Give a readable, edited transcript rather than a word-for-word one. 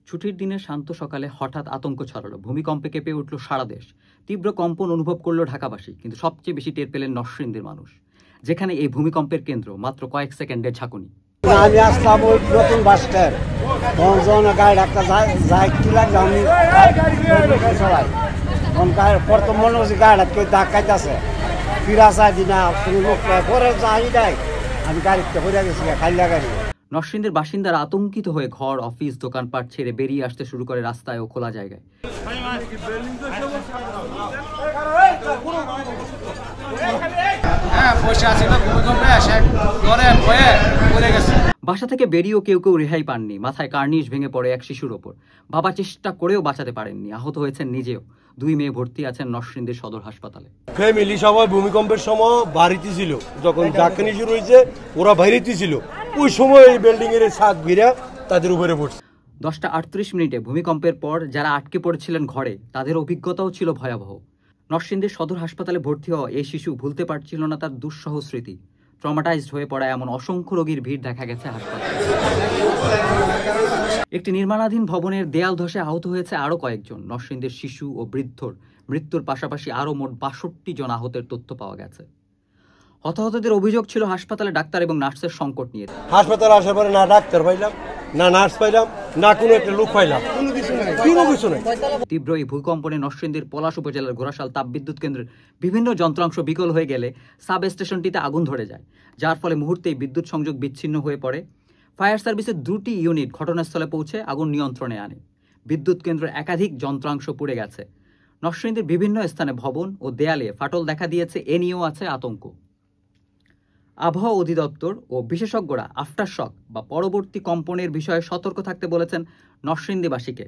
ছুটির দিনে শান্ত সকালে হঠাৎ আতঙ্ক ছড়ালো। ভূমিকম্পে কেঁপে উঠল সারা দেশ। তীব্র কম্পন অনুভব করল ঢাকাবাসী, কিন্তু সবচেয়ে বেশি টের পেলেন নরসিংদীর মানুষ, যেখানে এই ভূমিকম্পের কেন্দ্র মাত্র কয়েক সেকেন্ডের ঝাঁকুনি। আমি আসলাম ওই নতুন বাস স্ট্যান্ড, গাড়ি একটা যাই কি লাগবে আমি সবাই প্রথম মনে হচ্ছে গাড়িটা কেউ ধাক্কাইতেছে, ফিরা চাই দিনা কোনো লোক পরে যাই নাই, আমি গাড়িতে ঘুরে গেছি খাইলা গাড়ি। নরসিংদীর বাসিন্দারা আতঙ্কিত হয়ে ঘর, অফিস, দোকানপাট ছেড়ে বেরিয়ে আসতে শুরু করে রাস্তায় ও খোলা জায়গায়। বাসা থেকে বেরিয়েও কেউ কেউ রেহাই পাননি। মাথায় কার্নিশ ভেঙে পড়ে এক শিশুর ওপর। বাবা চেষ্টা করেও বাঁচাতে পারেননি, আহত হয়েছেন নিজেও। 2 মেয়ে ভর্তি আছেন নরসিংদীর সদর হাসপাতালে। ফ্যামিলি সবাই ভূমিকম্পের সময় বাড়িতে ছিল, যখন ঝাঁকুনি শুরু হয়েছে ওরা বাইরেতে ছিল, ওই সময় এই বিল্ডিং এর ছাদ ঘিরা তাদের উপরে পড়ছে। 10টা 38 মিনিটে ভূমিকম্পের পর যারা আটকে পড়েছিলেন ঘরে, তাদের অভিজ্ঞতাও ছিল ভয়াবহ। নরসিংদীর সদর হাসপাতালে ভর্তি হওয়া এই শিশু ভুলতে পারছিল না তার দুঃসহ স্মৃতি। ট্রমাটাইজড হয়ে পড়া এমন অসংখ্য রোগীর ভিড় দেখা গেছে হাসপাতালে। একটি নির্মাণাধীন ভবনের দেয়াল ধসে আহত হয়েছে আরও কয়েকজন। নরসিংদীর শিশু ও বৃদ্ধর মৃত্যুর পাশাপাশি আরও মোট 62 জন আহতের তথ্য পাওয়া গেছে। হতাহতদের অভিযোগ ছিল হাসপাতালে ডাক্তার এবং নার্সের সংকট নিয়ে। হাসপাতালে আসার পরে না ডাক্তার পাইলাম, না নার্স পাইলাম, না কোনো একটা লোক পাইলাম, কোনো কিছু নাই। তীব্র এই ভূকম্পনে নরসিংদীর পলাশ উপজেলার ঘোড়াশাল তাপবিদ্যুৎ কেন্দ্রের বিভিন্ন যন্ত্রাংশ বিকল হয়ে গেলে সাব স্টেশনটিতে আগুন ধরে যায়, যার ফলে মুহূর্তেই বিদ্যুৎ সংযোগ বিচ্ছিন্ন হয়ে পড়ে। ফায়ার সার্ভিসের 2টি ইউনিট ঘটনাস্থলে পৌঁছে আগুন নিয়ন্ত্রণে আনে। বিদ্যুৎ কেন্দ্রের একাধিক যন্ত্রাংশ পুড়ে গেছে। নরসিংদীর বিভিন্ন স্থানে ভবন ও দেয়ালে ফাটল দেখা দিয়েছে, এ নিয়েও আছে আতঙ্ক। আবহাওয়া অধিদপ্তর ও বিশেষজ্ঞরা আফটার শক বা পরবর্তী কম্পনের বিষয়ে সতর্ক থাকতে বলেছেন নরসিংদীবাসীকে।